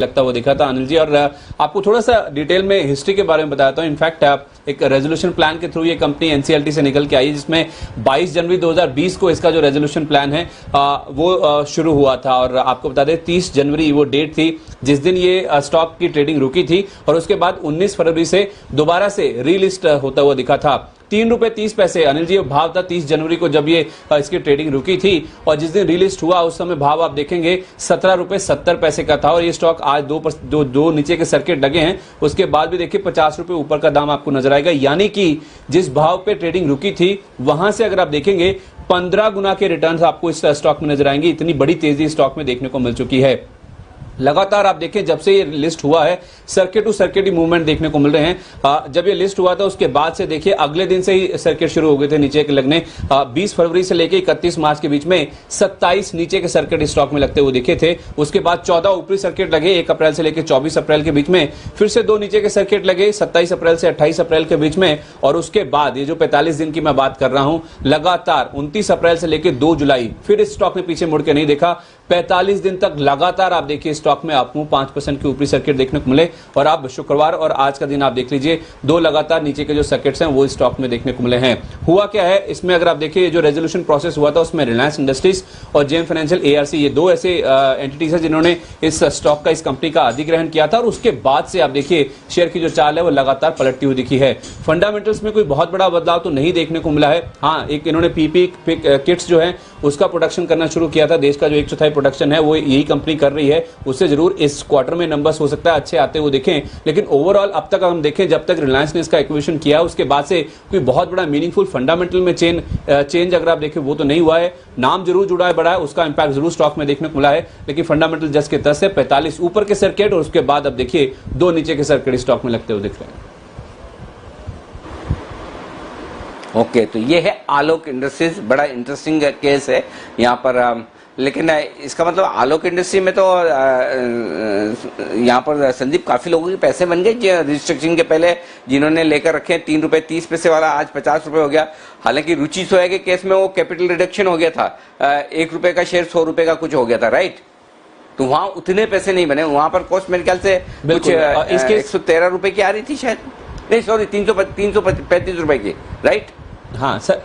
लगता हुआ दिखा था अनिल जी। और आपको थोड़ा सा डिटेल में हिस्ट्री के बारे में बताता हूं। इनफैक्ट एक रेजोल्यूशन प्लान के थ्रू ये कंपनी एनसीएलटी से निकल के आई, जिसमें 22 जनवरी 2020 को इसका जो रेजोल्यूशन प्लान है वो शुरू हुआ था। और आपको बता दें 30 जनवरी वो डेट थी जिस दिन ये स्टॉक की ट्रेडिंग रुकी थी, और उसके बाद 19 फरवरी से दोबारा से रीलिस्ट होता हुआ दिखा था। 3 रुपए 30 पैसे अनिल जी भाव था 30 जनवरी को जब ये इसकी ट्रेडिंग रुकी थी, और जिस दिन रिलिस्ट हुआ उस समय भाव आप देखेंगे 17 रुपए 70 पैसे का था। और ये स्टॉक आज दो नीचे के सर्किट लगे हैं, उसके बाद भी देखिए 50 रुपए ऊपर का दाम आपको नजर आएगा। यानी कि जिस भाव पे ट्रेडिंग रुकी थी वहां से अगर आप देखेंगे 15 गुना के रिटर्न्स आपको इस स्टॉक में नजर आएंगे। इतनी बड़ी तेजी स्टॉक में देखने को मिल चुकी है। लगातार आप देखें जब से ये लिस्ट हुआ है सर्किट टू सर्किट ही मूवमेंट देखने को मिल रहे हैं। जब ये लिस्ट हुआ था उसके बाद से देखिए अगले दिन से ही सर्किट शुरू हो गए थे नीचे के लगने। 20 फरवरी से लेकर 31 मार्च के बीच में 27 नीचे के सर्किट स्टॉक में लगते हुए दिखे थे। उसके बाद 14 ऊपरी सर्किट लगे 1 अप्रैल से लेकर 24 अप्रैल के बीच में, फिर से 2 नीचे के सर्किट लगे 27 अप्रैल से 28 अप्रैल के बीच में, और उसके बाद ये जो 45 दिन की मैं बात कर रहा हूं लगातार 29 अप्रैल से लेकर 2 जुलाई फिर इस स्टॉक ने पीछे मुड़ के नहीं देखा। 45 दिन तक लगातार आप देखिए स्टॉक में आपको 5% के ऊपरी सर्किट देखने को मिले। और आप शुक्रवार और आज का दिन आप देख लीजिए 2 लगातार नीचे के जो सर्किट्स हैं वो स्टॉक में देखने को मिले हैं। हुआ क्या है इसमें, अगर आप देखिए जो रेजोल्यूशन प्रोसेस हुआ था उसमें रिलायंस इंडस्ट्रीज और जेएम फाइनेंशियल एआरसी ये 2 ऐसे एंटिटीज हैं जिन्होंने इस स्टॉक का इस कंपनी का अधिग्रहण किया था। और उसके बाद से आप देखिए शेयर की जो चाल है वो लगातार पलटती हुई दिखी है। फंडामेंटल्स में कोई बहुत बड़ा बदलाव तो नहीं देखने को मिला है। हाँ, एक इन्होंने पीपी किट्स जो है उसका प्रोडक्शन करना शुरू किया था। देश का जो 1/4 प्रोडक्शन है वो यही कंपनी कर रही है। उससे जरूर इस क्वार्टर में नंबर्स हो सकता है अच्छे आते हुए दिखें, लेकिन ओवरऑल अब तक हम देखें जब तक रिलायंस ने इसका एक्विजिशन किया उसके बाद से कोई बहुत बड़ा मीनिंगफुल फंडामेंटल में चेंज अगर आप देखें वो तो नहीं हुआ है। नाम जरूर जुड़ा है बड़ा है, उसका इंपैक्ट जरूर स्टॉक में देखने को मिला है, लेकिन फंडामेंटल जस्ट के 10 से 45 ऊपर के सर्किट और उसके बाद अब देखिए 2 नीचे के सर्किट स्टॉक में लगते हुए दिख रहे हैं। ओके, तो ये है आलोक इंडस्ट्रीज, बड़ा इंटरेस्टिंग केस है यहाँ पर। लेकिन इसका मतलब आलोक इंडस्ट्री में तो यहाँ पर संदीप काफी लोगों के पैसे बन गए रिस्ट्रक्चरिंग के पहले जिन्होंने लेकर रखे 3 रुपए 30 पैसे वाला आज 50 रुपए हो गया। हालांकि रुचि सोया के केस में वो कैपिटल रिडक्शन हो गया था, 1 रुपए का शेयर 100 रुपए का कुछ हो गया था, राइट। तो वहां उतने पैसे नहीं बने, वहां पर कॉस्ट मेरे ख्याल से कुछ 113 रुपए की आ रही थी शायद, नहीं सॉरी 335 रुपए की, राइट। हाँ सर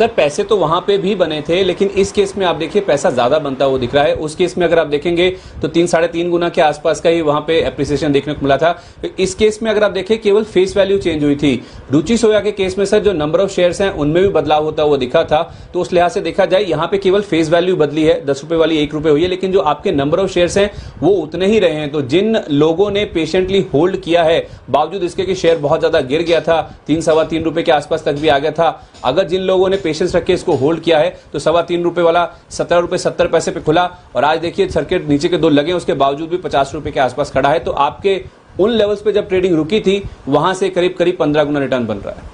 पैसे तो वहां पे भी बने थे, लेकिन इस केस में आप देखिए पैसा ज्यादा बनता हुआ दिख रहा है। उस केस में अगर आप देखेंगे तो 3-3.5 गुना के आसपास का ही वहां पे एप्रिसिएशन देखने को मिला था। इस केस में अगर आप देखें केवल फेस वैल्यू चेंज हुई थी। रुचि सोया के केस में सर जो नंबर ऑफ शेयर्स हैं उनमें भी बदलाव होता हुआ दिखा था। तो उस लिहाज से देखा जाए यहाँ पे केवल फेस वैल्यू बदली है, 10 रुपए वाली 1 रुपए हुई है, लेकिन जो आपके नंबर ऑफ शेयर्स हैं वो उतने ही रहे हैं। तो जिन लोगों ने पेशेंटली होल्ड किया है बावजूद इसके कि शेयर बहुत ज्यादा गिर गया था, 3-3.25 रुपए के आसपास तक भी आ गया था, अगर जिन लोगों ने पेशेंस रख के इसको होल्ड किया है तो 3.25 रुपए वाला 17 रुपए 70 पैसे पे खुला, और आज देखिए सर्किट नीचे के 2 लगे उसके बावजूद भी 50 रुपए के आसपास खड़ा है। तो आपके उन लेवल्स पे जब ट्रेडिंग रुकी थी वहां से करीब 15 गुना रिटर्न बन रहा है।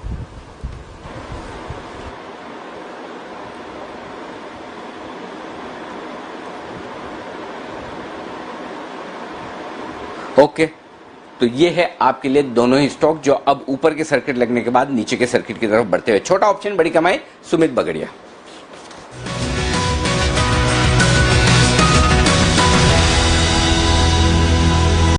ओके, तो ये है आपके लिए दोनों ही स्टॉक जो अब ऊपर के सर्किट लगने के बाद नीचे के सर्किट की तरफ बढ़ते हुए। छोटा ऑप्शन बड़ी कमाई, सुमित बगड़िया।